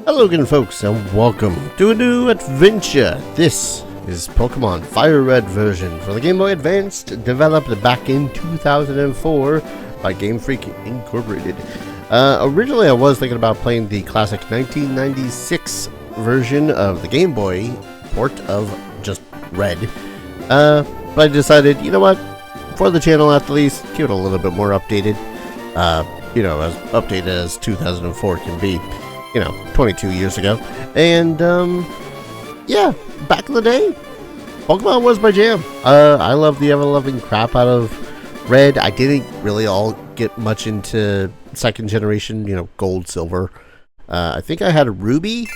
Hello again folks and welcome to a new adventure. This is Pokemon FireRed version for the Game Boy Advance, developed back in 2004 by Game Freak Incorporated. Originally I was thinking about playing the classic 1996 version of the Game Boy port of just Red. But I decided, you know what, for the channel at least, keep it a little bit more updated. You know, as updated as 2004 can be. You know, 22 years ago. And, yeah, back in the day, Pokemon was my jam. I love the ever-loving crap out of Red. I didn't really all get much into second generation, you know, Gold, Silver. I think I had a Ruby.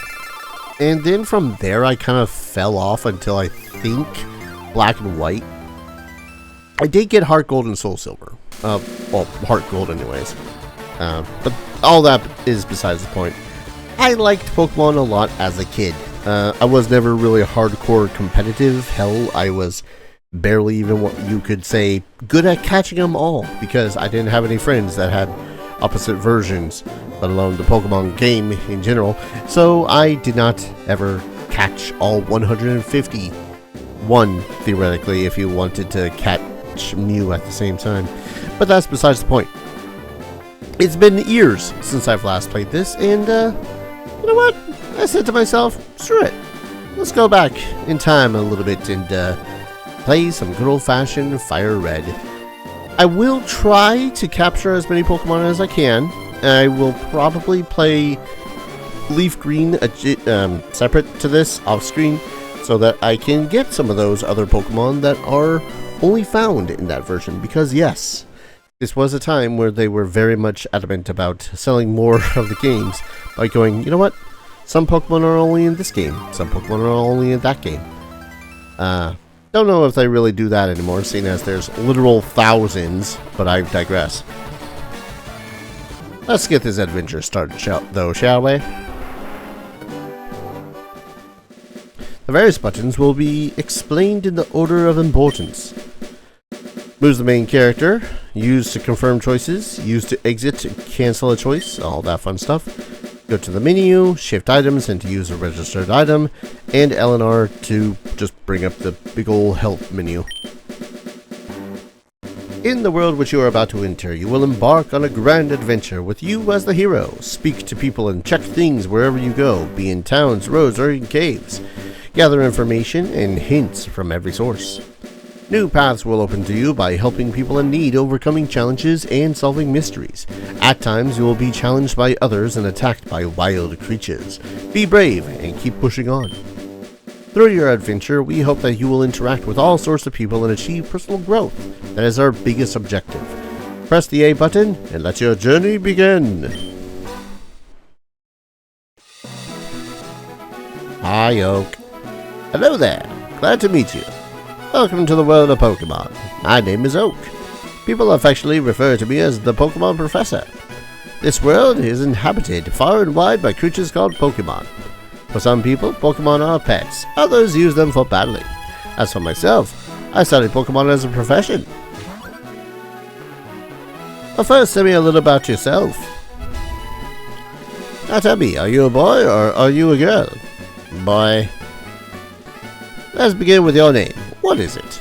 And then from there, I kind of fell off until I think Black and White. I did get Heart Gold and Soul Silver. Well, Heart Gold anyways. But all that is besides the point. I liked Pokemon a lot as a kid. I was never really hardcore competitive. Hell, I was barely even what you could say good at catching them all because I didn't have any friends that had opposite versions, let alone the Pokemon game in general. So I did not ever catch all 151, theoretically, if you wanted to catch Mew at the same time. But that's besides the point. It's been years since I've last played this, and you know what? I said to myself, screw it. Let's go back in time a little bit and play some good old-fashioned FireRed. I will try to capture as many Pokemon as I can. I will probably play Leaf Green separate to this off-screen so that I can get some of those other Pokemon that are only found in that version. Because yes, this was a time where they were very much adamant about selling more of the games by going, you know what? Some Pokemon are only in this game. Some Pokemon are only in that game. Don't know if they really do that anymore, seeing as there's literal thousands, but I digress. Let's get this adventure started, though, shall we? The various buttons will be explained in the order of importance. Moves the main character, use to confirm choices, use to exit, cancel a choice, all that fun stuff. Go to the menu, shift items, and to use a registered item, and L and R to just bring up the big ol' help menu. In the world which you are about to enter, you will embark on a grand adventure with you as the hero. Speak to people and check things wherever you go, be in towns, roads, or in caves. Gather information and hints from every source. New paths will open to you by helping people in need, overcoming challenges, and solving mysteries. At times, you will be challenged by others and attacked by wild creatures. Be brave and keep pushing on. Through your adventure, we hope that you will interact with all sorts of people and achieve personal growth. That is our biggest objective. Press the A button and let your journey begin. Hi, Oak. Hello there. Glad to meet you. Welcome to the world of Pokemon. My name is Oak. People affectionately refer to me as the Pokemon Professor. This world is inhabited far and wide by creatures called Pokemon. For some people, Pokemon are pets. Others use them for battling. As for myself, I studied Pokemon as a profession. But first, tell me a little about yourself. Now tell me, are you a boy or are you a girl? Boy. Let's begin with your name. What is it?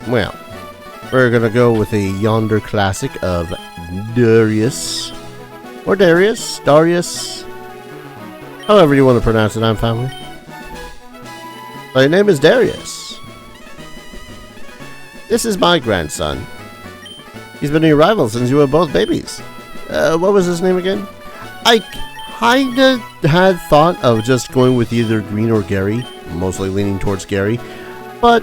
Well, we're gonna go with a yonder classic of Darius. Or Darius? However you want to pronounce it, I'm fine with. My name is Darius. This is my grandson. He's been your rival since you were both babies. What was his name again? I kinda had thought of just going with either Green or Gary. Mostly leaning towards Gary. But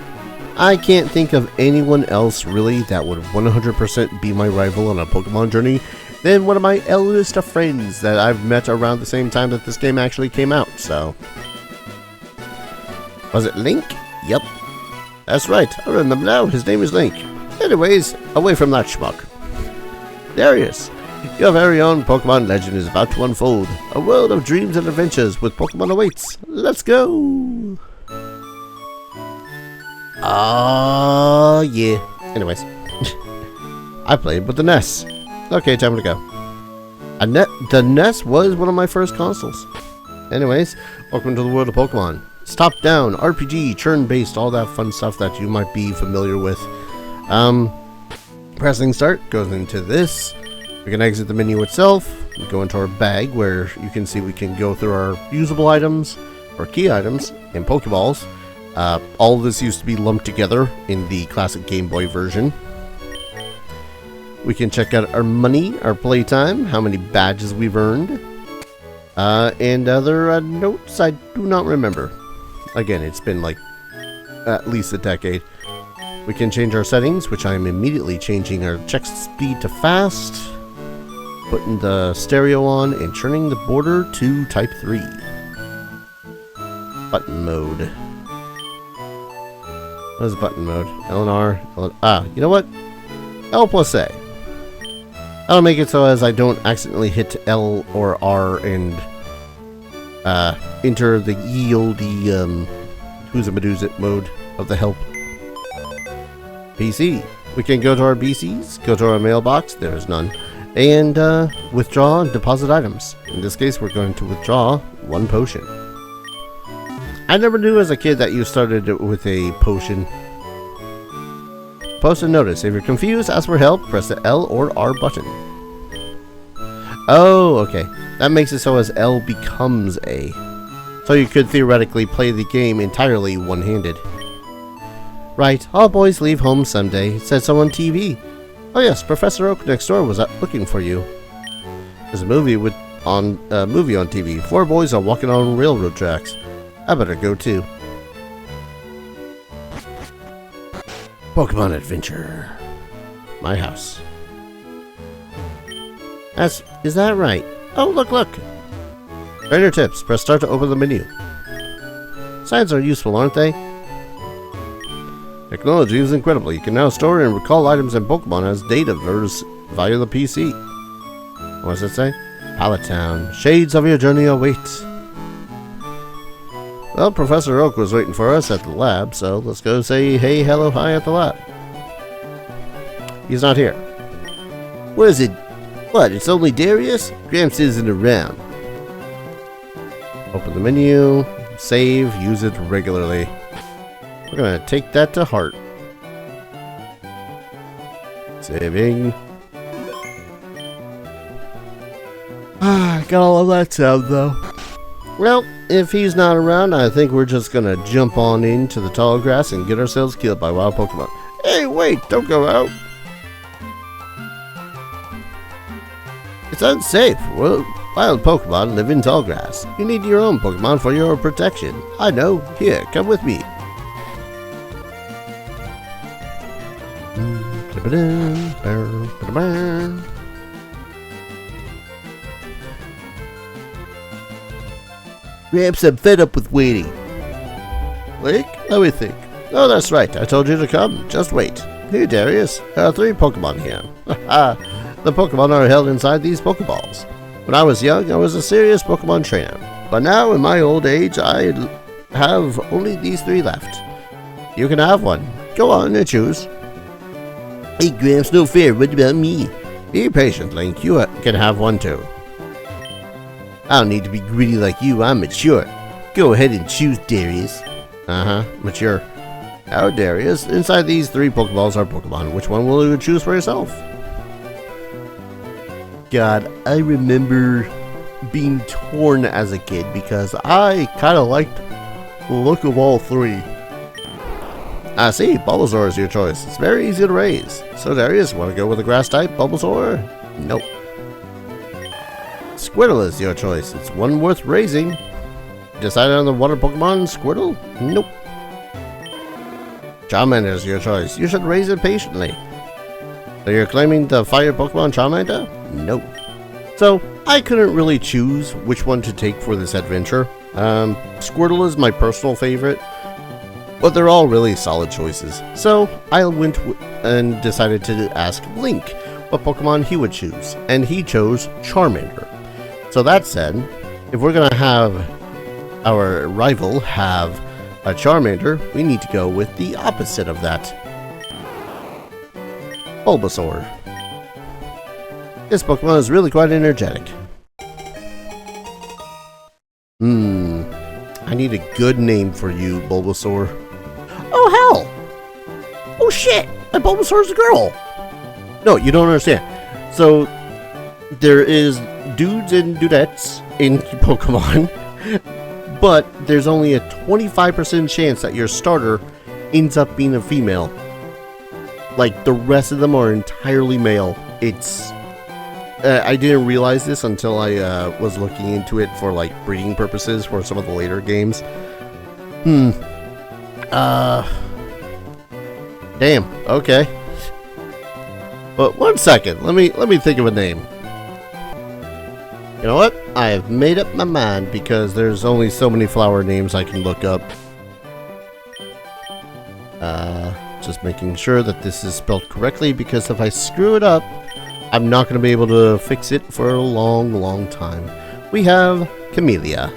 I can't think of anyone else really that would 100% be my rival on a Pokemon journey than one of my eldest of friends that I've met around the same time that this game actually came out, so. Was it Link? Yep. That's right, I remember now, his name is Link. Anyways, away from that schmuck. Darius, your very own Pokemon legend is about to unfold. A world of dreams and adventures with Pokemon awaits. Let's go! Oh, yeah. Anyways. I played with the NES. Okay, time to go. The NES was one of my first consoles. Anyways, welcome to the world of Pokemon. It's top-down, RPG, turn-based, all that fun stuff that you might be familiar with. Pressing start goes into this. We can exit the menu itself. We go into our bag where you can see we can go through our usable items, or key items, and Pokeballs. All of this used to be lumped together in the classic Game Boy version. We can check out our money, our playtime, how many badges we've earned, and other notes I do not remember. Again, it's been like at least a decade. We can change our settings, which I am immediately changing our check speed to fast, putting the stereo on, and turning the border to type 3. Button mode. What is button mode? L and R. You know what? L plus A. That'll make it so as I don't accidentally hit L or R and enter the ye olde who's a Medusa mode of the help. PC. We can go to our BCs, go to our mailbox, there is none, and withdraw and deposit items. In this case, we're going to withdraw 1 potion. I never knew as a kid that you started with a potion. Post a notice. If you're confused, ask for help, press the L or R button. Oh, okay. That makes it so as L becomes A. So you could theoretically play the game entirely one-handed. Right, all boys leave home someday, it said so on TV. Oh yes, Professor Oak next door was looking for you. There's a movie on TV. 4 boys are walking on railroad tracks. I better go too. Pokemon Adventure. My house. Is that right? Oh, look! Trainer tips. Press start to open the menu. Signs are useful, aren't they? Technology is incredible. You can now store and recall items and Pokemon as data via the PC. What does it say? Pallet Town. Shades of your journey await. Well, Professor Oak was waiting for us at the lab, so let's go say hey, hello, hi at the lab. He's not here. What is it? What, it's only Darius? Gramps isn't around. Open the menu, save, use it regularly. We're gonna take that to heart. Saving. Gotta love that sound though. Well, if he's not around, I think we're just gonna jump on into the tall grass and get ourselves killed by wild Pokemon. Hey, wait, don't go out. It's unsafe. Well, wild Pokemon live in tall grass. You need your own Pokemon for your protection. I know. Here, come with me. Gramps, I'm fed up with waiting. Link? Let me think. Oh, that's right. I told you to come. Just wait. Here, Darius. There are 3 Pokemon here. The Pokemon are held inside these Pokeballs. When I was young, I was a serious Pokemon trainer. But now, in my old age, I have only these 3 left. You can have one. Go on and choose. Hey, Gramps, no fair. What about me? Be patient, Link. You can have one too. I don't need to be greedy like you. I'm mature. Go ahead and choose, Darius. Mature. Now, Darius, inside these 3 Pokeballs are Pokemon. Which one will you choose for yourself? God, I remember being torn as a kid because I kind of liked the look of all 3. I see, Bulbasaur is your choice. It's very easy to raise. So Darius, want to go with the grass type, Bulbasaur? Nope. Squirtle is your choice. It's one worth raising. Decided on the water Pokemon, Squirtle? Nope. Charmander is your choice. You should raise it patiently. So you're claiming the fire Pokemon Charmander? Nope. So I couldn't really choose which one to take for this adventure. Squirtle is my personal favorite, but they're all really solid choices. So I went and decided to ask Link what Pokemon he would choose, and he chose Charmander. So that said, if we're gonna have our rival have a Charmander, we need to go with the opposite of that. Bulbasaur. This Pokemon is really quite energetic. I need a good name for you, Bulbasaur. Oh, hell! Oh, shit! And Bulbasaur's a girl! No, you don't understand. So, there is dudes and dudettes in Pokemon, but there's only a 25% chance that your starter ends up being a female. Like, the rest of them are entirely male. It's... I didn't realize this until I was looking into it for, like, breeding purposes for some of the later games. Damn, okay. But one second, let me think of a name. You know what? I have made up my mind because there's only so many flower names I can look up. Just making sure that this is spelled correctly, because if I screw it up, I'm not going to be able to fix it for a long, long time. We have Camellia.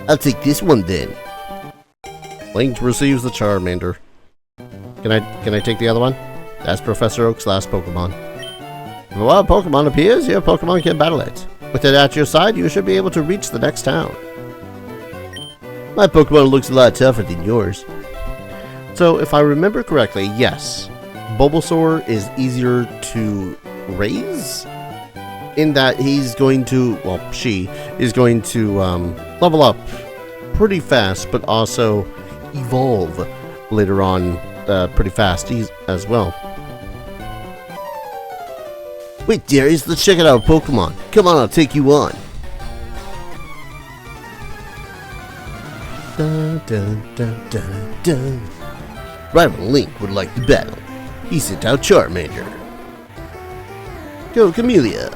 I'll take this one then. Link receives the Charmander. Can I take the other one? That's Professor Oak's last Pokemon. If a wild Pokemon appears, your Pokemon can battle it. With it at your side, you should be able to reach the next town. My Pokemon looks a lot tougher than yours. So, if I remember correctly, yes, Bulbasaur is easier to raise, in that he's going to, well, she is going to level up pretty fast, but also evolve later on pretty fast as well. Wait, Darius, let's check out our Pokemon. Come on, I'll take you on. Dun, dun, dun, dun, dun. Rival Link would like to battle. He sent out Charmander. Go, Camellia.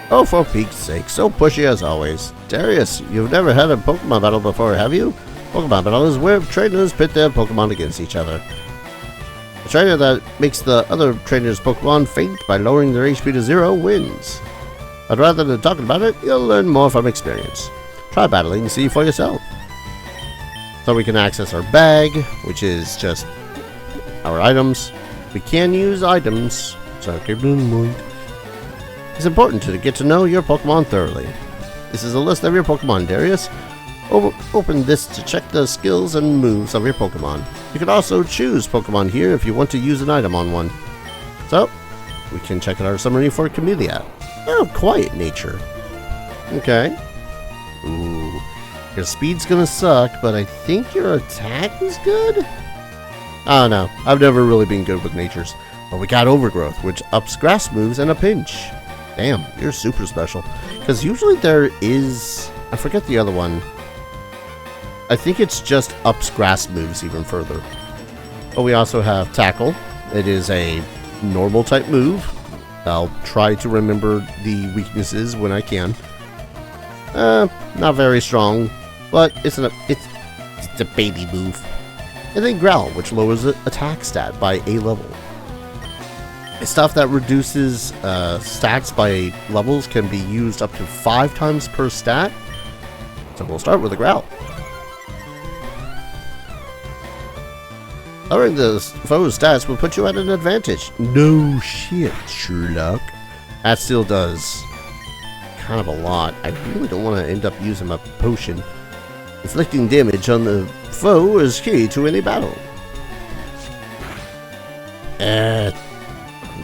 Oh, for Pete's sake, so pushy as always. Darius, you've never had a Pokemon battle before, have you? Pokemon battle is where trainers pit their Pokemon against each other. The trainer that makes the other trainer's Pokemon faint by lowering their HP to 0 wins. But rather than talking about it, you'll learn more from experience. Try battling and see for yourself. So we can access our bag, which is just our items. We can use items, so keep that in mind. It's important to get to know your Pokemon thoroughly. This is a list of your Pokemon, Darius. Open this to check the skills and moves of your Pokemon. You can also choose Pokemon here if you want to use an item on one. So, we can check out our summary for Camellia. Oh, quiet nature. Okay. Ooh. Your speed's gonna suck, but I think your attack is good? I don't know. I've never really been good with natures. But we got Overgrowth, which ups grass moves in a pinch. Damn, you're super special. Because usually there is... I forget the other one. I think it's just ups grass moves even further. But we also have Tackle. It is a normal type move. I'll try to remember the weaknesses when I can. Not very strong, but it's a baby move. And then Growl, which lowers the attack stat by a level. Stuff that reduces stats by levels can be used up to 5 times per stat. So we'll start with a Growl. Lowering the foe's stats will put you at an advantage. No shit, Sherlock. That still does kind of a lot. I really don't want to end up using my potion. Inflicting damage on the foe is key to any battle.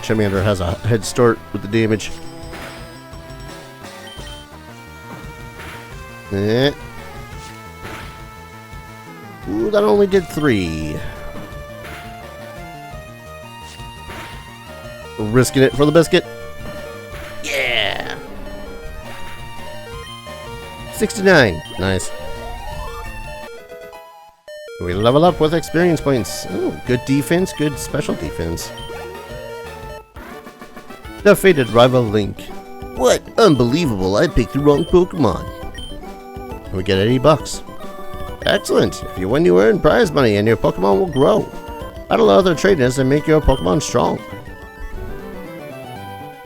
Charmander has a head start with the damage. Ooh, that only did 3. Risking it for the biscuit. Yeah! 69. Nice. We level up with experience points. Oh, good defense, good special defense. Defeated rival Link. What? Unbelievable, I picked the wrong Pokemon. We get 80 bucks. Excellent. If you win, you earn prize money and your Pokemon will grow. Battle other trainers and make your Pokemon strong.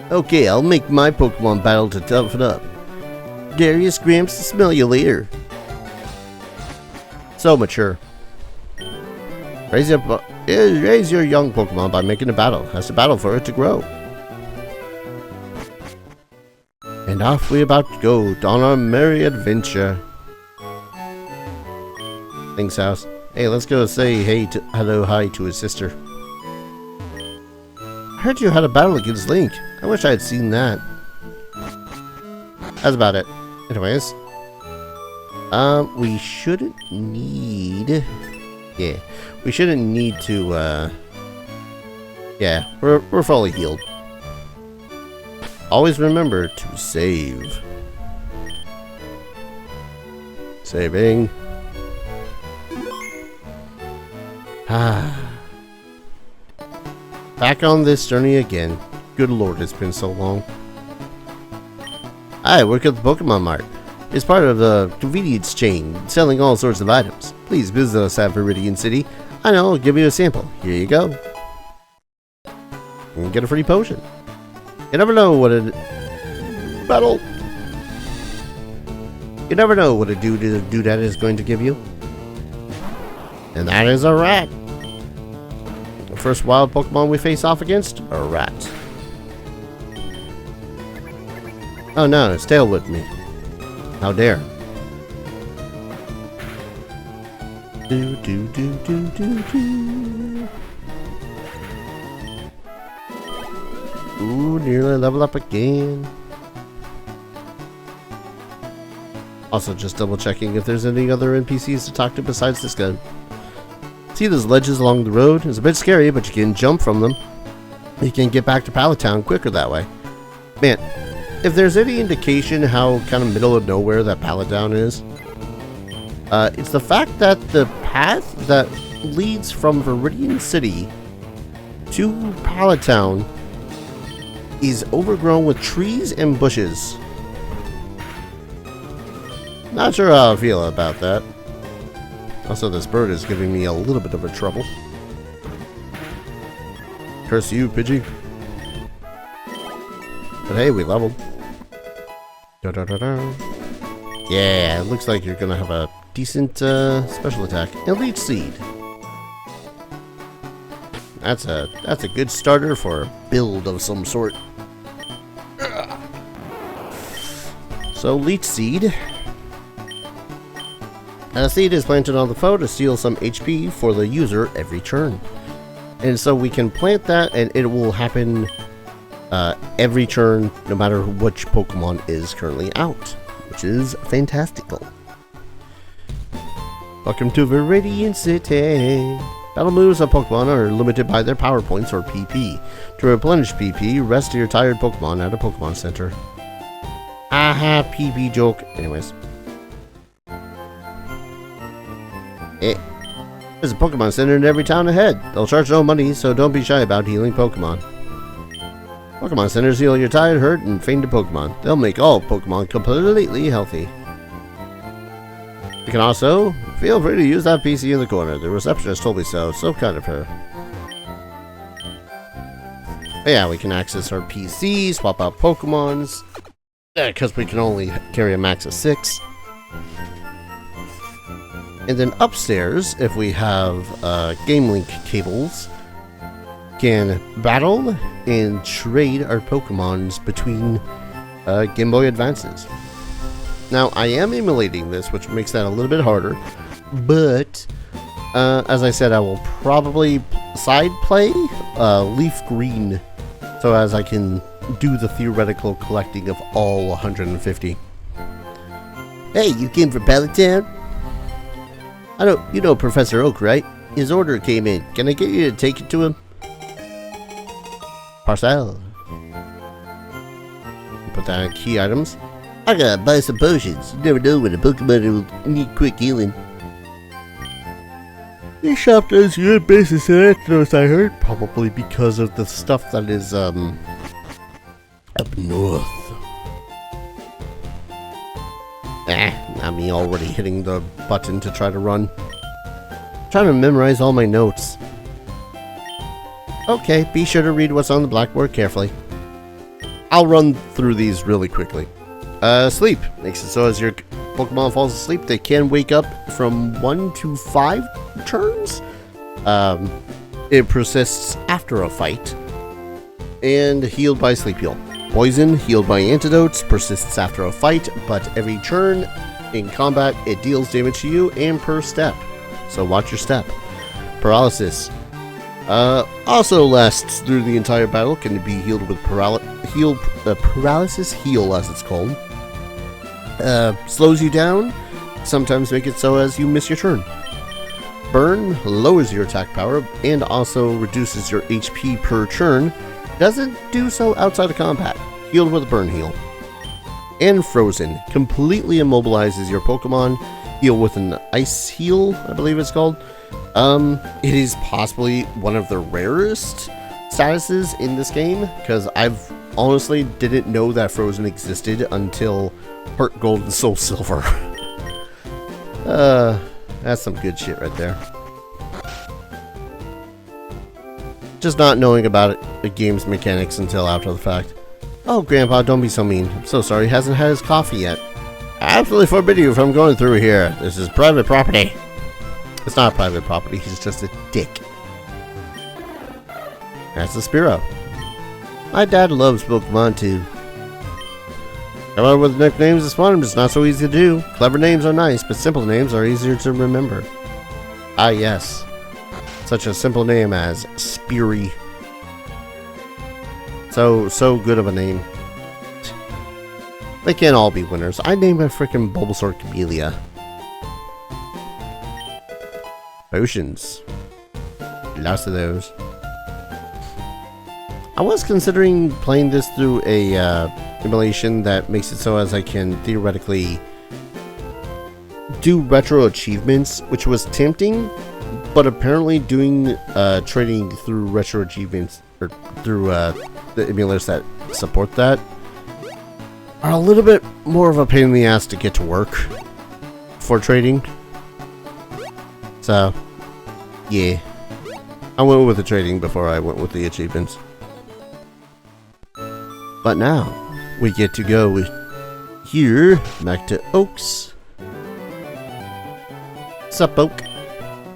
Okay, I'll make my Pokemon battle to toughen up. Darius Gramps, smell you later. So mature. Raise your young Pokemon by making a battle. Has to battle for it to grow. And off we about to go on our merry adventure. Link's house. Hey, let's go say hi to his sister. I heard you had a battle against Link. I wish I had seen that. That's about it. Anyways. We shouldn't need... Yeah. We shouldn't need to, Yeah, we're fully healed. Always remember to save. Saving. Back on this journey again. Good lord, it's been so long. I work at the Pokemon Mart. It's part of the convenience chain, selling all sorts of items. Please visit us at Viridian City. I know, I'll give you a sample. Here you go. And get a free potion. You never know what a... Battle! You never know what a doodad is going to give you. And that is a rat. The first wild Pokemon we face off against? A rat. Oh no, it's tail with me. How dare. Do do do do do do. Ooh, nearly level up again. Also just double checking if there's any other NPCs to talk to besides this guy. See those ledges along the road? It's a bit scary, but you can jump from them. You can get back to Pallet Town quicker that way. Man, if there's any indication how kind of middle of nowhere that Pallet Town is, it's the fact that the path that leads from Viridian City to Pallet Town is overgrown with trees and bushes. Not sure how I feel about that. Also, this bird is giving me a little bit of a trouble. Curse you, Pidgey. But hey, we leveled. Da -da -da -da. Yeah, it looks like you're gonna have a decent special attack. And Leech Seed. That's a good starter for a build of some sort. So Leech Seed. A seed is planted on the foe to steal some HP for the user every turn. And so we can plant that and it will happen every turn no matter which Pokemon is currently out. Which is fantastical. Welcome to Viridian City. Battle moves of Pokemon are limited by their power points or PP. To replenish PP, rest your tired Pokemon at a Pokemon Center. Aha, PP joke. Anyways. There's a Pokemon Center in every town ahead. They'll charge no money, so don't be shy about healing Pokemon. Pokemon Centers heal your tired, hurt, and fainted Pokemon. They'll make all Pokemon completely healthy. You can also feel free to use that PC in the corner. The receptionist told me so. So kind of her. But yeah, we can access our PC, swap out Pokemons. Because we can only carry a max of 6. And then upstairs, if we have Game Link cables, can battle and trade our Pokemons between Game Boy Advances. Now, I am emulating this, which makes that a little bit harder, but as I said, I will probably side play Leaf Green so as I can do the theoretical collecting of all 150. Hey, you came from Pallet Town? You know Professor Oak, right? His order came in. Can I get you to take it to him? Parcel. Put that in key items. I gotta buy some potions. You never know when a Pokemon will need quick healing. This shop does good business in Ethnos, I heard. Probably because of the stuff that is, up north. Not me already hitting the button to try to run. I'm trying to memorize all my notes. Okay, be sure to read what's on the blackboard carefully. I'll run through these really quickly. Sleep. Makes it so as your Pokemon falls asleep, they can wake up from 1 to 5 turns. It persists after a fight. And healed by Sleep Heal. Poison, healed by antidotes, persists after a fight, but every turn in combat it deals damage to you and per step. So watch your step. Paralysis. Also lasts through the entire battle, can be healed with paralysis heal as it's called. Slows you down, sometimes make it so as you miss your turn. Burn lowers your attack power and also reduces your HP per turn. Doesn't do so outside of combat. Healed with a burn heal. And Frozen completely immobilizes your Pokemon. Heal with an ice heal, I believe it's called. It is possibly one of the rarest statuses in this game, because I've honestly didn't know that Frozen existed until Heart Gold and Soul Silver. That's some good shit right there. Just not knowing about the game's mechanics until after the fact. Oh, Grandpa, don't be so mean. I'm so sorry, he hasn't had his coffee yet. I absolutely forbid you from going through here. This is private property. It's not private property, he's just a dick. That's the Spearow. My dad loves Pokemon too. Come up with nicknames is fun, but it's not so easy to do. Clever names are nice, but simple names are easier to remember. Ah yes. Such a simple name as Speary. So good of a name. They can't all be winners. I named my frickin' Bulbasaur Camellia. Potions. Lots of those. I was considering playing this through a emulation that makes it so as I can theoretically do retro achievements, which was tempting, but apparently doing trading through retro achievements or through the emulators that support that are a little bit more of a pain in the ass to get to work for trading. So, yeah. I went with the trading before I went with the achievements. But now, we get to go here, back to Oaks. Sup, Oak?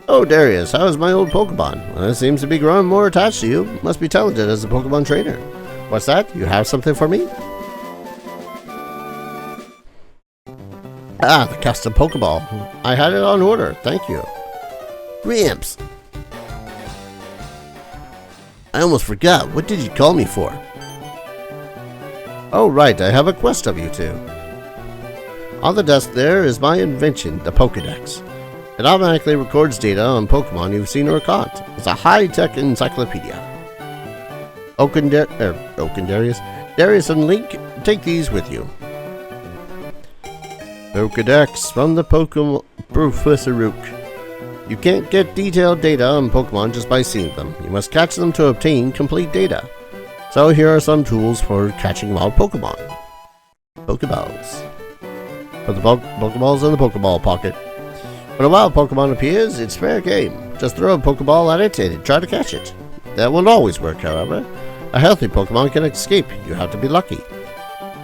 Oh, Darius, how's my old Pokemon? Well, it seems to be growing more attached to you. Must be talented as a Pokemon trainer. What's that? You have something for me? Ah, the custom Pokeball. I had it on order. Thank you. Gramps! I almost forgot. What did you call me for? Oh, right. I have a quest of you two. On the desk there is my invention, the Pokedex. It automatically records data on Pokemon you've seen or caught. It's a high-tech encyclopedia. Darius and Link, take these with you. Pokedex from the Pokemon Professor Rook. You can't get detailed data on Pokemon just by seeing them. You must catch them to obtain complete data. So here are some tools for catching wild Pokemon. Pokeballs. Put the Pokeballs in the Pokeball pocket. When a wild Pokemon appears, it's fair game. Just throw a Pokeball at it and try to catch it. That won't always work, however. A healthy Pokemon can escape. You have to be lucky.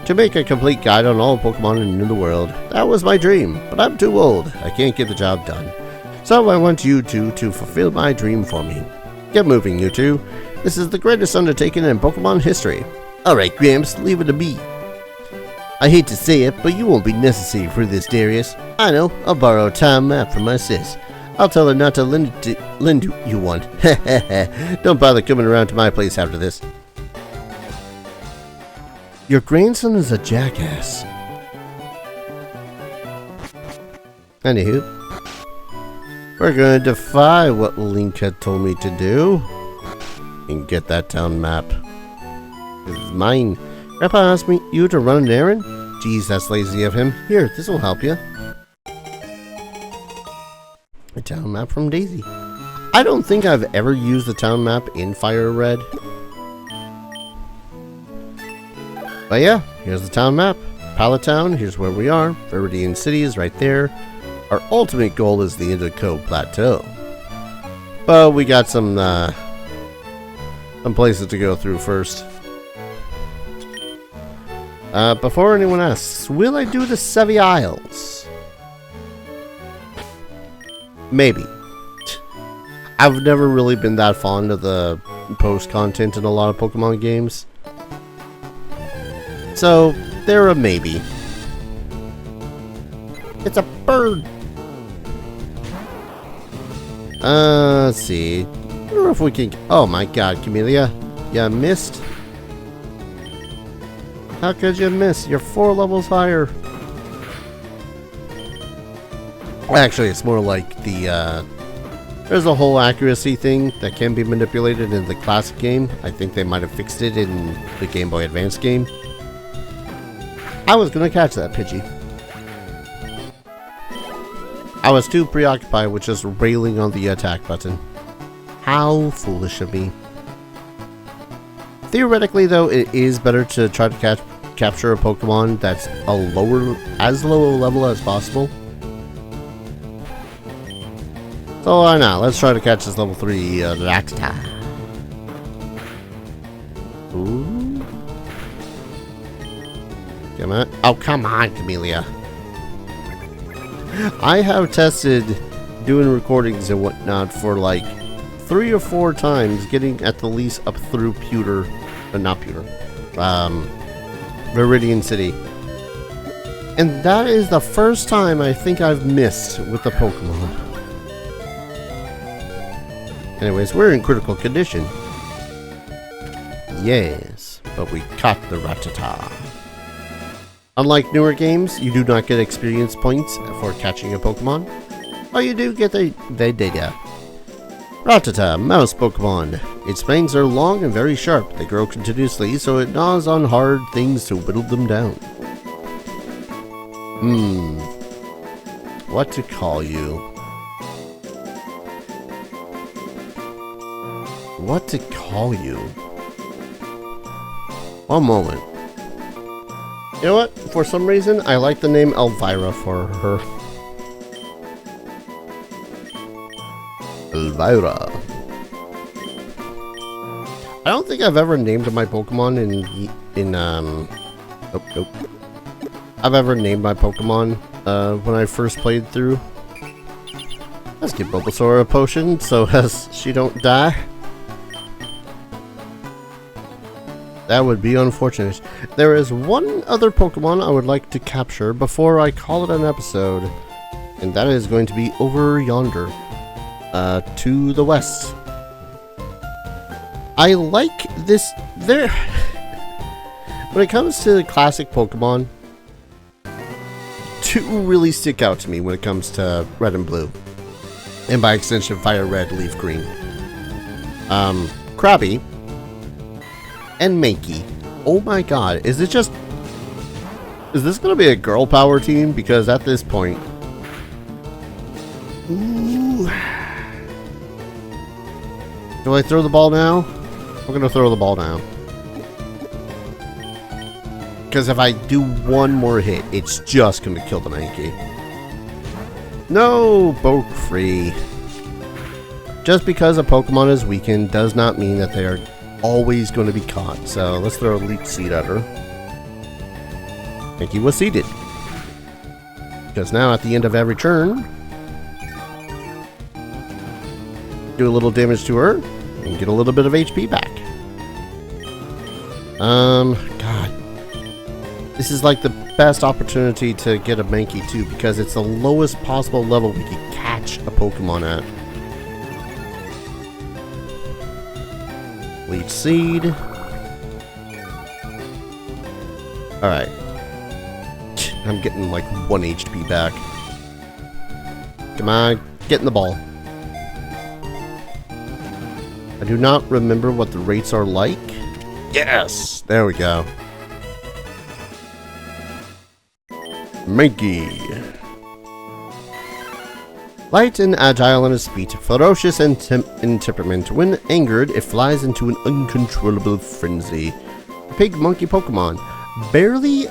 To make a complete guide on all Pokemon in the world, that was my dream, but I'm too old. I can't get the job done. So I want you two to fulfill my dream for me. Get moving, you two. This is the greatest undertaking in Pokemon history. Alright, Gramps, leave it to me. I hate to say it, but you won't be necessary for this, Darius. I know, I'll borrow a time map from my sis. I'll tell her not to lend you one. Don't bother coming around to my place after this. Your grandson is a jackass. Anywho, we're going to defy what Link had told me to do and get that town map. This is mine. Grandpa asked you to run an errand? Geez, that's lazy of him. Here, this will help you. A town map from Daisy. I don't think I've ever used the town map in FireRed. But yeah, here's the town map. Pallet Town, here's where we are. Viridian City is right there. Our ultimate goal is the Indigo Plateau. But we got some places to go through first. Before anyone asks, will I do the Sevi Isles? Maybe. I've never really been that fond of the post content in a lot of Pokemon games. So, they're a maybe. It's a bird! Let's see. I don't know if we can... Oh my god, Camellia. You missed? How could you miss? You're 4 levels higher. Actually, it's more like the, there's a whole accuracy thing that can be manipulated in the classic game. I think they might have fixed it in the Game Boy Advance game. I was gonna catch that Pidgey. I was too preoccupied with just railing on the attack button. How foolish of me. Theoretically, though, it is better to try to capture a Pokemon that's as low a level as possible. So why not? Let's try to catch this level 3 Rattata. Ooh. Come on. Oh, come on, Camellia. I have tested doing recordings and whatnot for like 3 or 4 times, getting at the least up through Viridian City. And that is the first time I think I've missed with the Pokemon. Anyways, we're in critical condition. Yes, but we caught the Rattata. Unlike newer games, you do not get experience points for catching a Pokemon. Oh, you do get the data. Rattata, mouse Pokemon. Its fangs are long and very sharp. They grow continuously, so it gnaws on hard things to whittle them down. What to call you? What to call you? One moment. You know what? For some reason, I like the name Elvira for her. Elvira. I don't think I've ever named my Pokemon Nope. I've ever named my Pokemon when I first played through. Let's give Bulbasaur a potion so as she don't die. That would be unfortunate. There is one other Pokemon I would like to capture before I call it an episode. And that is going to be over yonder. To the west. I like this... When it comes to the classic Pokemon, 2 really stick out to me when it comes to Red and Blue. And by extension, FireRed, Leaf Green. Krabby. And Mankey. Oh my god, is this gonna be a girl power team? Because at this point... Ooh. Do I throw the ball now? I'm gonna throw the ball now. Because if I do one more hit, it's just gonna kill the Mankey. No! Poke free. Just because a Pokemon is weakened does not mean that they are always going to be caught. So let's throw a Leech Seed at her. Mankey was seeded. Because now at the end of every turn, do a little damage to her and get a little bit of HP back. God. This is like the best opportunity to get a Mankey too, because it's the lowest possible level we can catch a Pokemon at. Leech Seed. Alright. I'm getting like 1 HP back. Come on, get in the ball. I do not remember what the rates are like. Yes! There we go. Mankey. Light and agile in his feet, ferocious in temperament. When angered, it flies into an uncontrollable frenzy. Pig monkey Pokemon. Barely,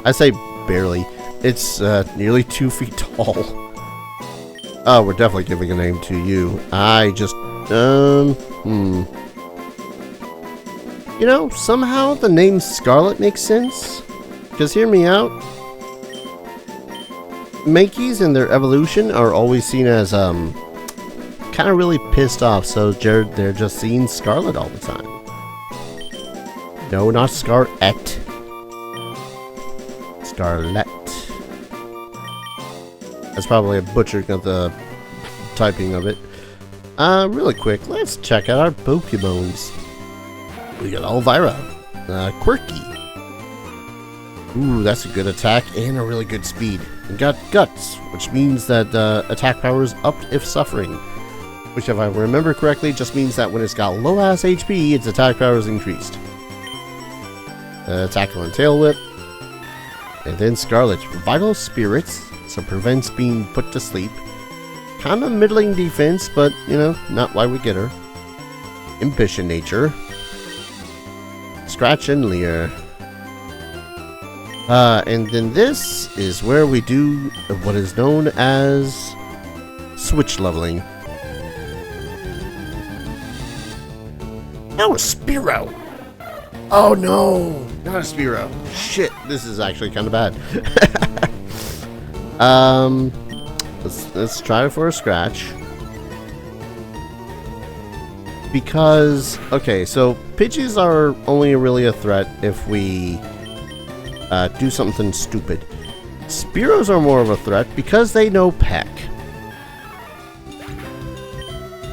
I say barely. It's nearly 2 feet tall. Oh, we're definitely giving a name to you. I just, You know, somehow the name Scarlet makes sense. Because hear me out. Mankeys and their evolution are always seen as kind of really pissed off, so they're just seeing Scarlet all the time. No, not Scarlet. Scarlet. That's probably a butchering of the typing of it. Really quick, let's check out our Pokemons. We got Elvira. Quirky. Ooh, that's a good attack and a really good speed. We got Guts, which means that attack power is upped if suffering. Which, if I remember correctly, just means that when it's got low-ass HP, its attack power is increased. Tackle and Tail Whip. And then Scarlet. Vital Spirits, so prevents being put to sleep. Kind of middling defense, but, you know, not why we get her. Impish in nature. Scratch and Leer. And then this is where we do what is known as switch leveling. Now a Spearow! Oh no! Not a Spearow. Shit, this is actually kind of bad. Let's try it for a scratch. Because, okay, so Pidgeys are only really a threat if we do something stupid. Spearows are more of a threat because they know Peck.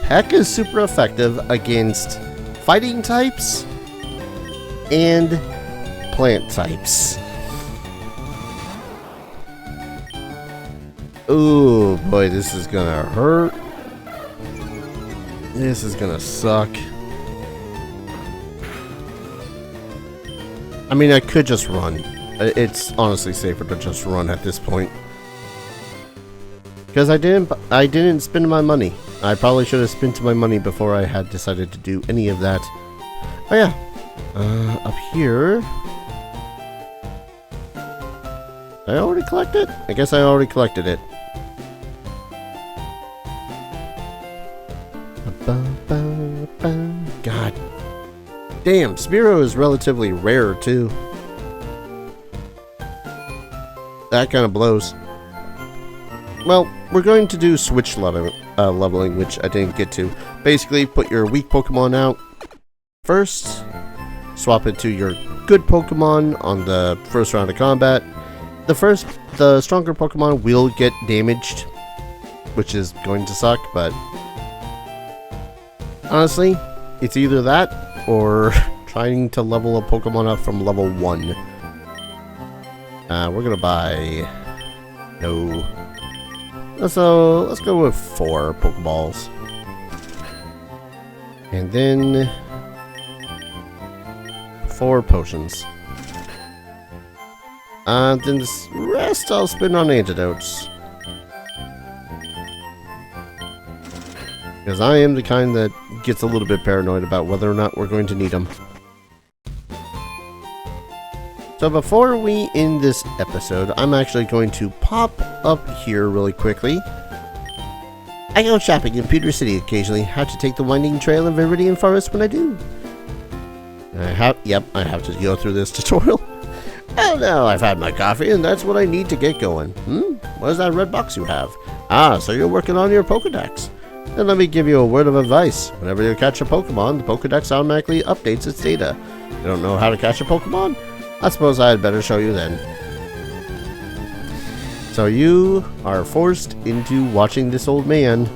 Peck is super effective against fighting types and plant types. Ooh, boy, this is gonna hurt. This is gonna suck. I mean, I could just run. It's honestly safer to just run at this point. Because I didn't spend my money. I probably should have spent my money before I had decided to do any of that. Oh yeah. Up here. Did I already collect it? I guess I already collected it. God damn, Spearow is relatively rare too. That kind of blows. Well, we're going to do switch leveling, which I didn't get to. Basically, put your weak Pokemon out first, swap it to your good Pokemon on the first round of combat. The stronger Pokemon will get damaged, which is going to suck, but honestly, it's either that or trying to level a Pokemon up from level 1. We're gonna buy... No. So, let's go with 4 Pokeballs. And then... 4 potions. Then the rest I'll spend on antidotes. Because I am the kind that gets a little bit paranoid about whether or not we're going to need them. So before we end this episode, I'm actually going to pop up here really quickly. I go shopping in Pewter City occasionally. Have to take the winding trail of Viridian Forest when I do. I have to go through this tutorial. Oh no, I've had my coffee and that's what I need to get going. What is that red box you have? Ah, so you're working on your Pokedex. Then let me give you a word of advice. Whenever you catch a Pokemon, the Pokedex automatically updates its data. You don't know how to catch a Pokemon? I suppose I had better show you then. So you are forced into watching this old man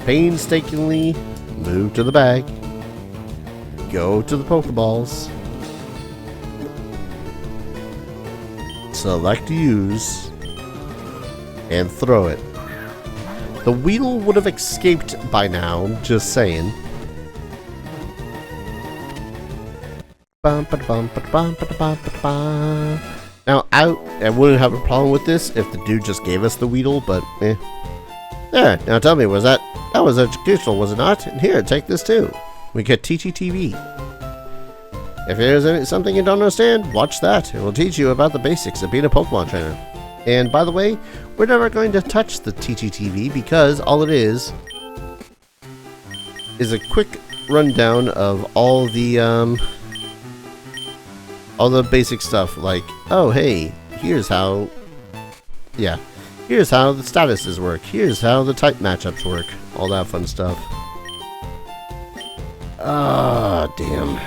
painstakingly move to the bag, go to the Pokeballs, select use, and throw it. The Weedle would have escaped by now, just saying. Now, I wouldn't have a problem with this if the dude just gave us the Weedle, but eh. There, now tell me, that was educational, was it not? And here, take this too. We get TTTV. If there's something you don't understand, watch that. It will teach you about the basics of being a Pokemon trainer. And by the way, we're never going to touch the TTTV because all it is a quick rundown of all the basic stuff, like, oh hey, here's how the statuses work, here's how the type matchups work, all that fun stuff. Ah, damn.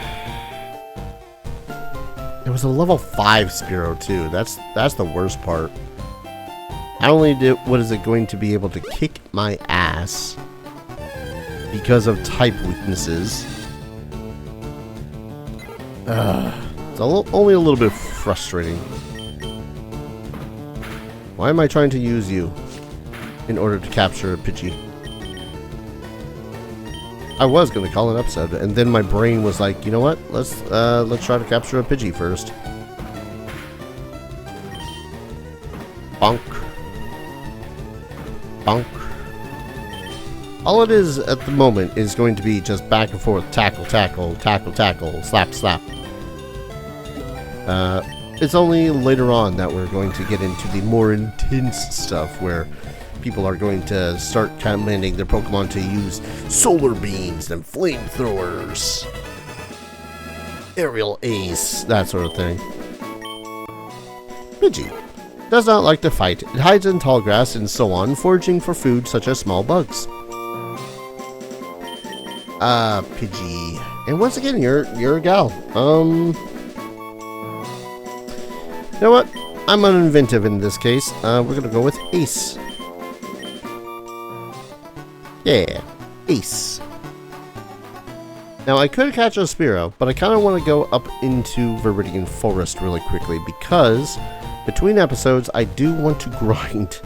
was a level 5 Spearow too. That's the worst part. Not only what is it going to be able to kick my ass because of type weaknesses. It's only a little bit frustrating. Why am I trying to use you in order to capture a Pidgey? I was going to call an episode, and then my brain was like, you know what? Let's try to capture a Pidgey first. Bonk. Bonk. All it is at the moment is going to be just back and forth, tackle, tackle, tackle, tackle, slap, slap. It's only later on that we're going to get into the more intense stuff where people are going to start commanding their Pokemon to use solar beams and flamethrowers, aerial ace, that sort of thing. Pidgey does not like to fight. It hides in tall grass and so on, foraging for food such as small bugs. Pidgey. And once again, you're a gal. You know what? I'm uninventive in this case. We're gonna go with Ace. Yeah, Ace. Now I could catch a Spearow, but I kind of want to go up into Viridian Forest really quickly because between episodes I do want to grind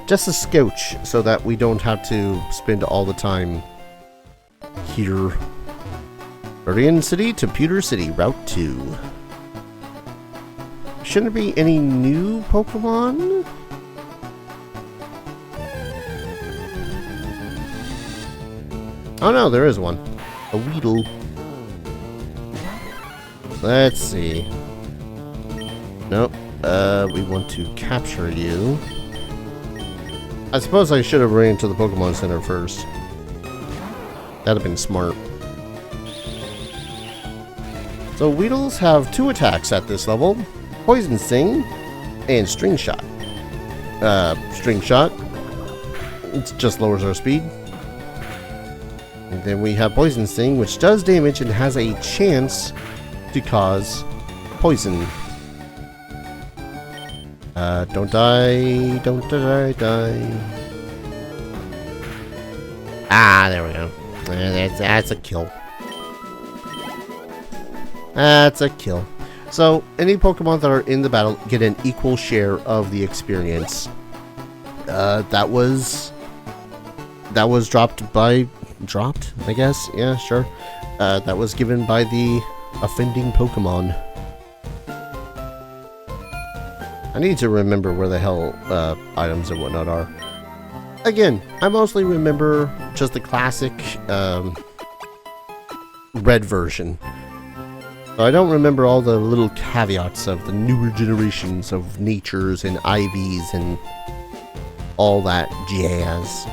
just a scotch so that we don't have to spend all the time here. Viridian City to Pewter City, Route 2. Shouldn't there be any new Pokemon? Oh no, there is one. A Weedle. Let's see. Nope. We want to capture you. I suppose I should have ran to the Pokemon Center first. That'd have been smart. So Weedles have 2 attacks at this level. Poison Sting and String Shot. String Shot. It just lowers our speed. And then we have Poison Sting, which does damage and has a chance to cause poison. Don't die. Don't die. Ah, there we go. That's a kill. That's a kill. So, any Pokemon that are in the battle get an equal share of the experience. That was dropped, I guess? Yeah, sure. That was given by the offending Pokemon. I need to remember where the hell items and whatnot are. Again, I mostly remember just the classic red version. So I don't remember all the little caveats of the newer generations of natures and ivies and all that jazz.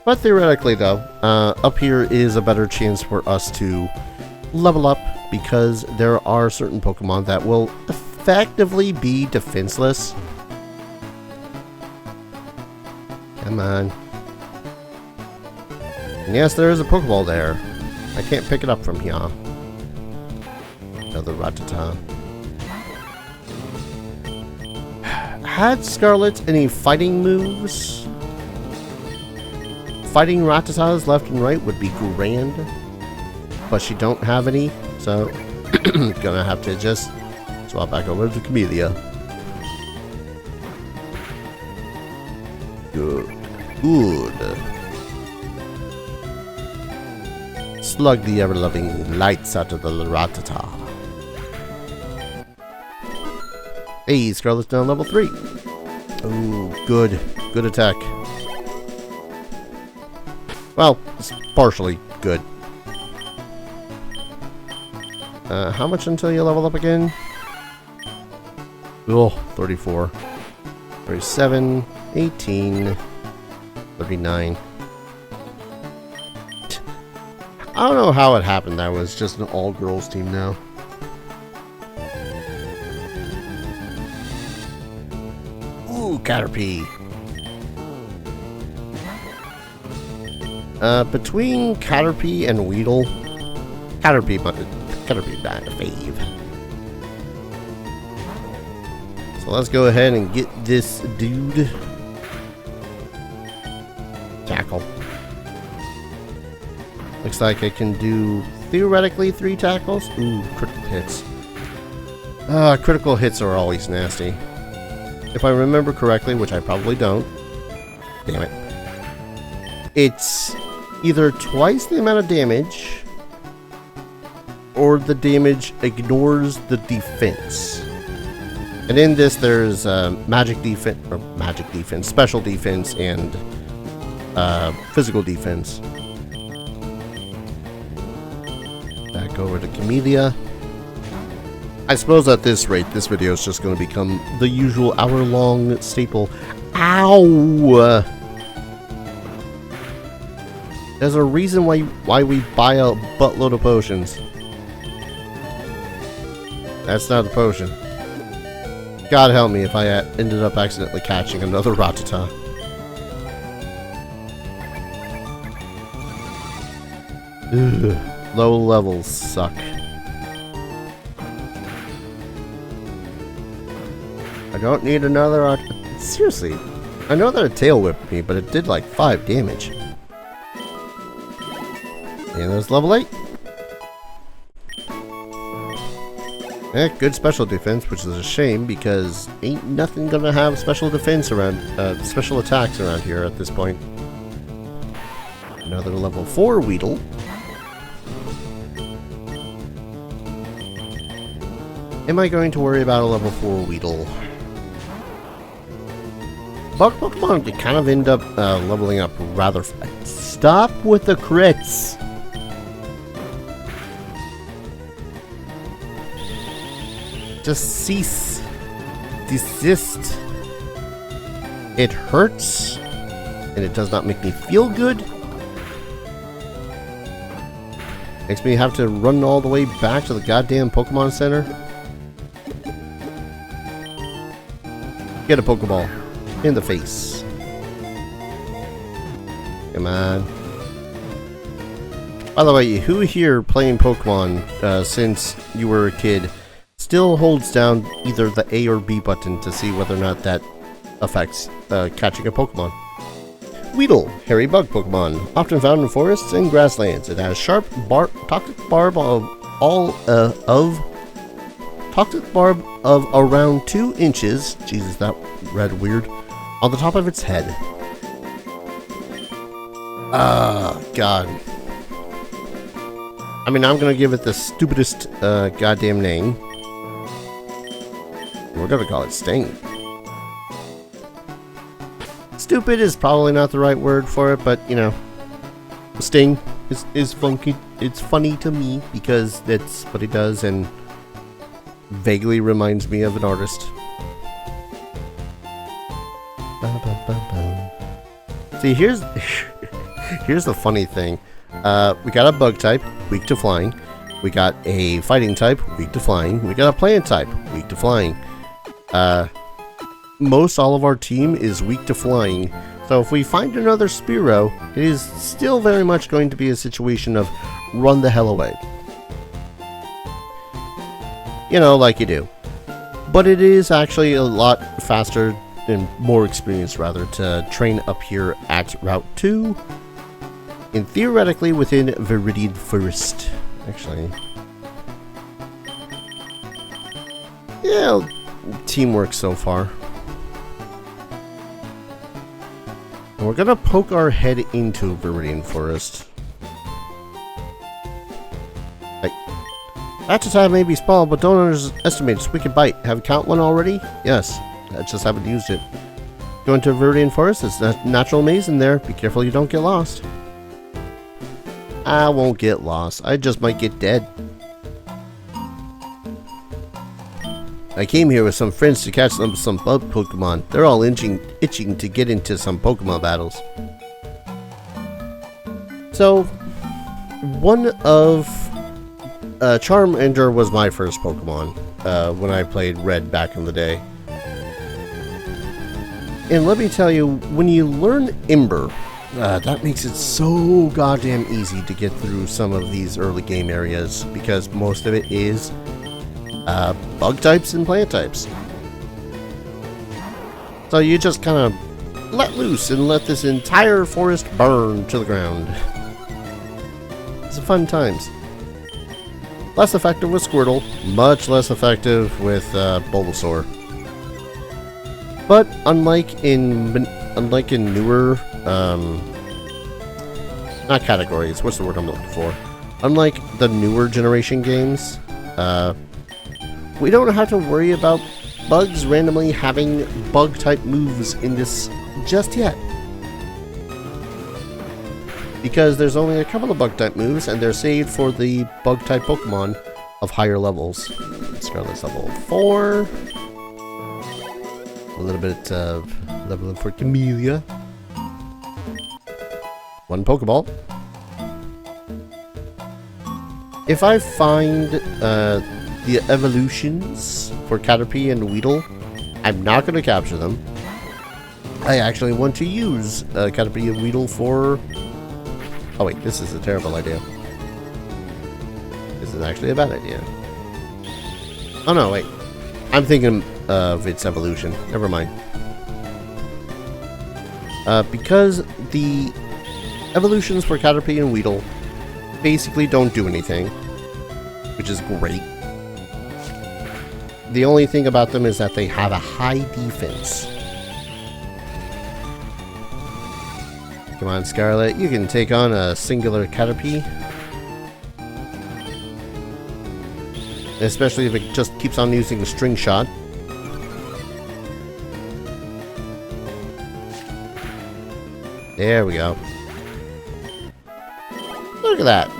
But theoretically though, up here is a better chance for us to level up because there are certain Pokemon that will effectively be defenseless. Come on. And yes, there is a Pokeball there. I can't pick it up from here. Another Rattata. Had Scarlet any fighting moves? Fighting Rattatas left and right would be grand. But she don't have any, so gonna have to just swap back over to Camellia. Good. Good. Slug the ever-loving lights out of the Rattata. Hey, Scarlet's down level 3. Ooh, good. Good attack. Well, it's partially good. How much until you level up again? Oh, 34. 37, 18, 39. I don't know how it happened. That was just an all-girls team now. Ooh, Caterpie. Between Caterpie and Weedle, Caterpie Gotta be that fave. So let's go ahead and get this dude. Tackle. Looks like I can do theoretically 3 tackles. Ooh, critical hits. Critical hits are always nasty. If I remember correctly, which I probably don't. Damn it. It's either twice the amount of damage, or the damage ignores the defense. And in this, there's magic defense, special defense, and physical defense. Back over to Camellia. I suppose at this rate, this video is just going to become the usual hour-long staple. Ow! There's a reason why we buy a buttload of potions. That's not the potion. God help me if I ended up accidentally catching another Ratata. Ugh, low levels suck. I don't need another seriously, I know that it tail whipped me, but it did like 5 damage. And there's level 8. Good special defense, which is a shame because ain't nothing gonna have special defense around, special attacks around here at this point. Another level 4 Weedle. Am I going to worry about a level 4 Weedle? Bug Pokemon can kind of end up leveling up rather fast. Stop with the crits! Just cease. Desist. It hurts. And it does not make me feel good. Makes me have to run all the way back to the goddamn Pokemon Center. Get a Pokeball. In the face. Come on. By the way, who here playing Pokemon since you were a kid still holds down either the A or B button to see whether or not that affects catching a Pokemon? Weedle, hairy bug Pokemon, often found in forests and grasslands. It has sharp toxic barb of around 2 inches. Jesus, that read weird. On the top of its head. God. I mean, I'm gonna give it the stupidest goddamn name. We're gonna call it Sting. Stupid is probably not the right word for it, but you know, Sting is funky. It's funny to me because that's what he does and vaguely reminds me of an artist. See, here's the funny thing. We got a bug type, weak to flying. We got a fighting type, weak to flying. We got a plant type, weak to flying. Most all of our team is weak to flying. So if we find another Spearow, it is still very much going to be a situation of run the hell away. You know, like you do. But it is actually a lot faster and more experienced, rather, to train up here at Route 2. And theoretically within Viridian Forest. Actually. Yeah, teamwork so far. And we're gonna poke our head into Viridian Forest. Ratata may be small, but don't underestimate its wicked bite. Have you count one already? Yes. I just haven't used it. Go into Viridian Forest. There's a natural maze in there. Be careful you don't get lost. I won't get lost. I just might get dead. I came here with some friends to catch some bug Pokemon. They're all itching to get into some Pokemon battles. So, one of Charmander was my first Pokemon when I played Red back in the day. And let me tell you, when you learn Ember, That makes it so goddamn easy to get through some of these early game areas, because most of it is bug types and plant types. So you just kind of let loose and let this entire forest burn to the ground. It's fun times. Less effective with Squirtle, much less effective with Bulbasaur. But unlike in newer, not categories, what's the word I'm looking for? Unlike the newer generation games, we don't have to worry about bugs randomly having bug type moves in this just yet. Because there's only a couple of bug type moves and they're saved for the bug type Pokemon of higher levels. Scarlet's level 4. A little bit of leveling for Camellia. 1 Pokeball. If I find the evolutions for Caterpie and Weedle, I'm not going to capture them. I actually want to use Caterpie and Weedle for... Oh wait, this is a terrible idea. This is actually a bad idea. Oh no, wait. I'm thinking of its evolution. Never mind. Because the evolutions for Caterpie and Weedle basically don't do anything, which is great. The only thing about them is that they have a high defense. Come on, Scarlet, you can take on a singular Caterpie. Especially if it just keeps on using the string shot. There we go. Look at that.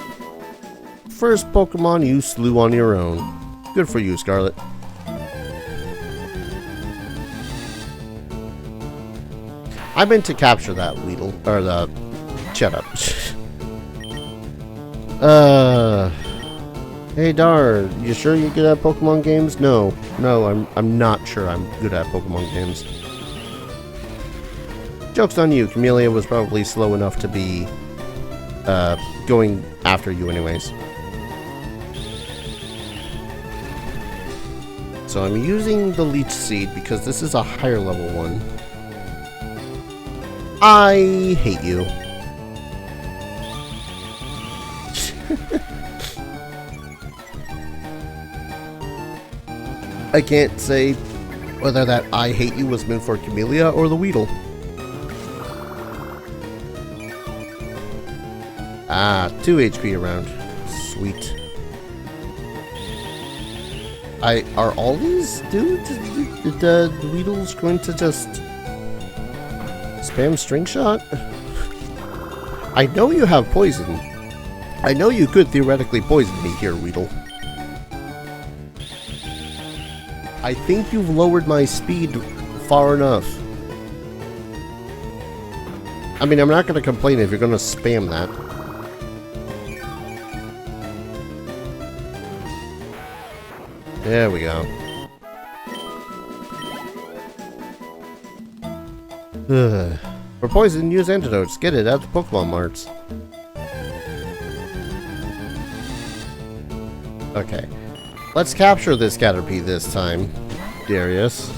First Pokemon you slew on your own. Good for you, Scarlet. I meant to capture that Weedle, or the... Shut up. Hey Dar, you sure you're good at Pokemon games? No, I'm not sure I'm good at Pokemon games. Joke's on you, Camellia was probably slow enough to be, going after you anyways. So I'm using the Leech Seed because this is a higher level one. I hate you. I can't say whether that I hate you was meant for Camellia or the Weedle. Ah, 2 HP around. Sweet. Are all these dudes? The Weedle's going to just spam string shot? I know you have poison. I know you could theoretically poison me here, Weedle. I think you've lowered my speed far enough. I mean, I'm not going to complain if you're going to spam that. There we go. For poison, use antidotes. Get it at the Pokemon Marts. Okay. Let's capture this Caterpie this time, Darius.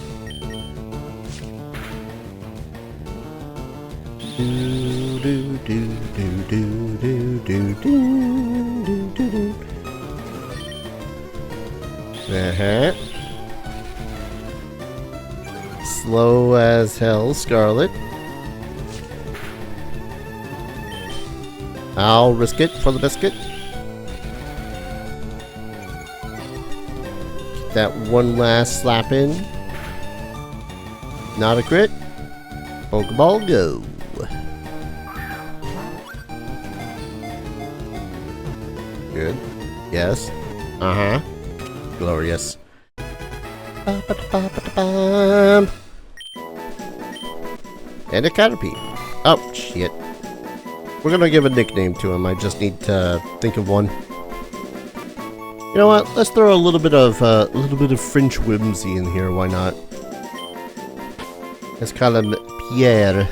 Slow as hell, Scarlet. I'll risk it for the biscuit. Get that one last slap in. Not a crit. Pokeball, go. Good. Yes. Uh-huh. Glorious. And a Caterpie. Oh, shit. We're gonna give a nickname to him. I just need to think of one. You know what? Let's throw a little bit of French whimsy in here. Why not? Let's call him Pierre.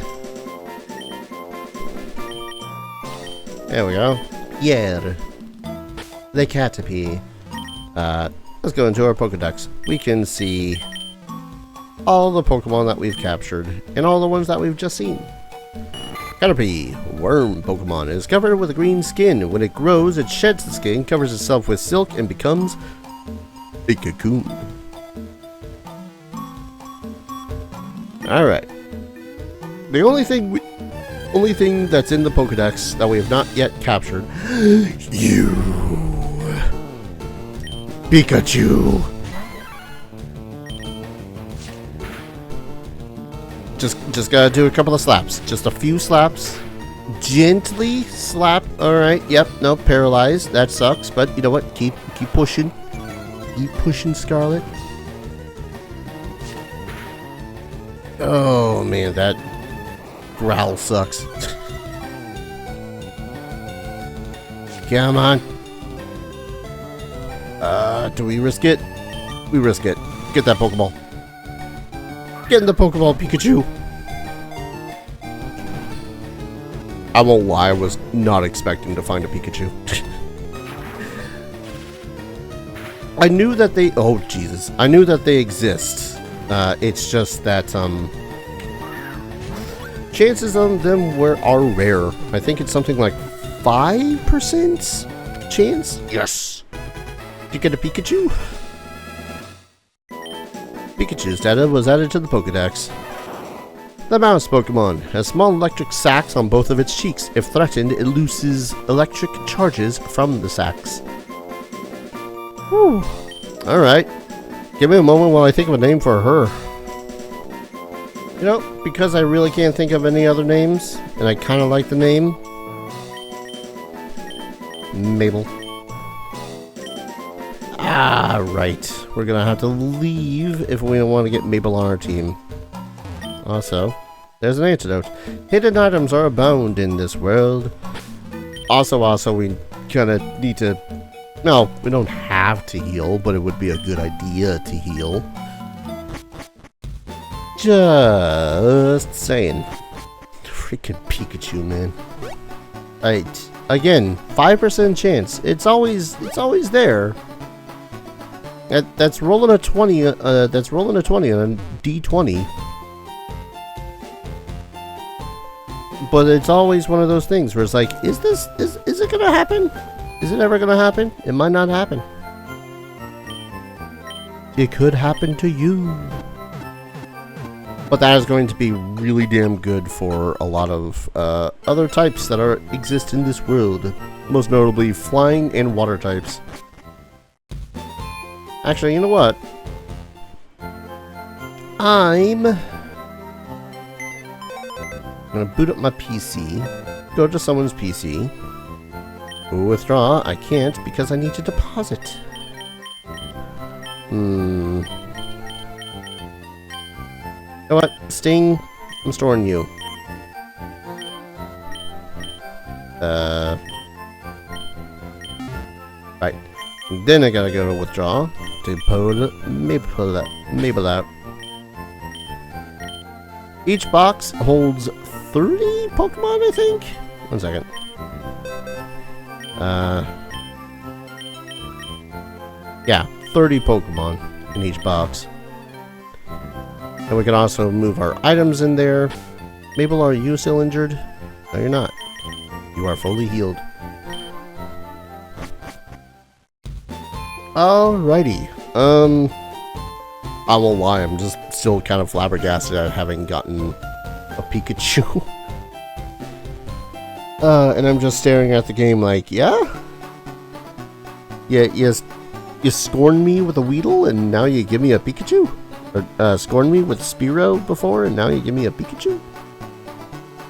There we go. Pierre. The Caterpie. Let's go into our Pokedex. We can see all the Pokemon that we've captured and all the ones that we've just seen. Caterpie, worm Pokemon, is covered with a green skin. When it grows, it sheds the skin, covers itself with silk, and becomes a cocoon. Alright. The only thing that's in the Pokedex that we have not yet captured. You, Pikachu. Just gotta do a couple of slaps. Just a few slaps. Gently slap. Alright, yep, no, paralyzed. That sucks, but you know what? Keep pushing. Keep pushing, Scarlet. Oh man, that growl sucks. Come on. Do we risk it? We risk it. Get that Pokeball. Get in the Pokeball, Pikachu. I won't lie, I was not expecting to find a Pikachu. I knew that they... Oh, Jesus. I knew that they exist. It's just that, chances of them are rare. I think it's something like 5% chance? Yes! You get a Pikachu? Pikachu's data was added to the Pokedex. The mouse Pokemon has small electric sacs on both of its cheeks. If threatened, it looses electric charges from the sacs. Whew. Alright. Give me a moment while I think of a name for her. You know, because I really can't think of any other names, and I kind of like the name. Mabel. Ah, right. We're gonna have to leave if we don't want to get Mabel on our team. Also, there's an antidote. Hidden items are abound in this world. Also, we kind of need to... No, we don't have to heal, but it would be a good idea to heal. Just saying. Freaking Pikachu, man. Again, 5% chance. It's always there. That's rolling a 20. That's rolling a 20 on a D20. But it's always one of those things where it's like, is it gonna happen? Is it ever gonna happen? It might not happen. It could happen to you. But that is going to be really damn good for a lot of other types that exist in this world. Most notably, flying and water types. Actually, you know what? I'm gonna boot up my PC, go to someone's PC, withdraw. I can't because I need to deposit. You know what? Sting, I'm storing you. Right. Then I gotta go to withdraw to pull Mabel out. Each box holds 30 Pokemon, I think? One second. Yeah, 30 Pokemon in each box. And we can also move our items in there. Mabel, are you still injured? No, you're not. You are fully healed. Alrighty. I won't lie, I'm just still kind of flabbergasted at having gotten a Pikachu. And I'm just staring at the game like, yeah? Yeah, you scorned me with a Weedle and now you give me a Pikachu? Or scorned me with Spearow before and now you give me a Pikachu?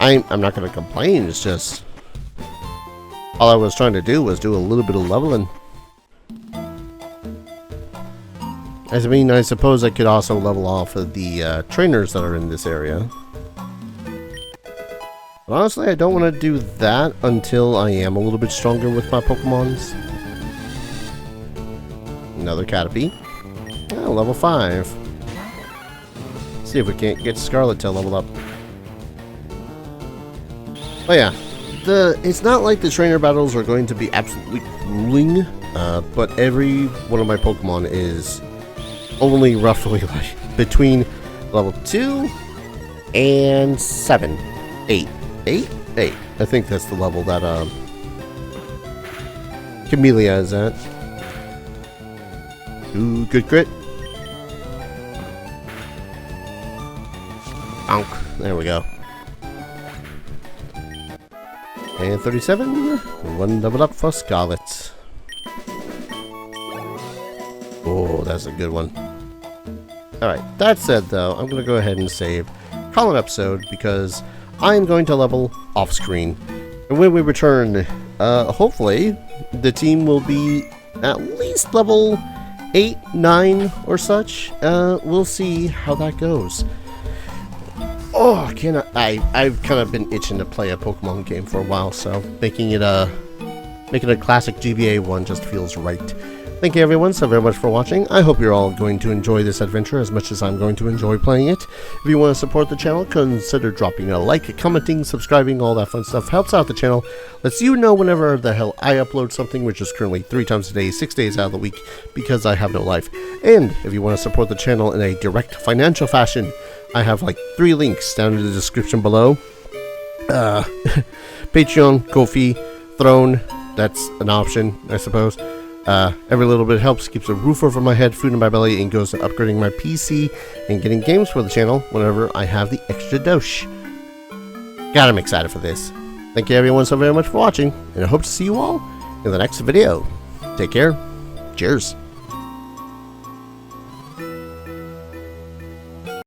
I'm not gonna complain, it's just... all I was trying to do was do a little bit of leveling. I mean, I suppose I could also level off of the trainers that are in this area. But honestly, I don't want to do that until I am a little bit stronger with my Pokemons. Another Caterpie. Oh, level 5. See if we can't get Scarlet to level up. Oh yeah, it's not like the trainer battles are going to be absolutely grueling, but every one of my Pokemon is only roughly like between level 2 and 7. 8. 8? 8. I think that's the level that Camellia is at. Ooh, good crit. Bonk. There we go. And 37. One level up for Scarlet. Oh, that's a good one. Alright, that said though, I'm going to go ahead and save, call an episode, because I'm going to level off screen. And when we return, hopefully, the team will be at least level 8, 9 or such. We'll see how that goes. Oh, I've kind of been itching to play a Pokemon game for a while, so making it a classic GBA one just feels right. Thank you everyone so very much for watching. I hope you're all going to enjoy this adventure as much as I'm going to enjoy playing it. If you want to support the channel, consider dropping a like, commenting, subscribing, all that fun stuff. Helps out the channel, lets you know whenever the hell I upload something, which is currently 3 times a day, 6 days out of the week, because I have no life. And if you want to support the channel in a direct financial fashion, I have like 3 links down in the description below. Patreon, Ko-fi, Throne, that's an option, I suppose. Every little bit helps, keeps a roof over my head, food in my belly, and goes to upgrading my PC and getting games for the channel whenever I have the extra dosh. God, I'm excited for this. Thank you everyone so very much for watching, and I hope to see you all in the next video. Take care. Cheers.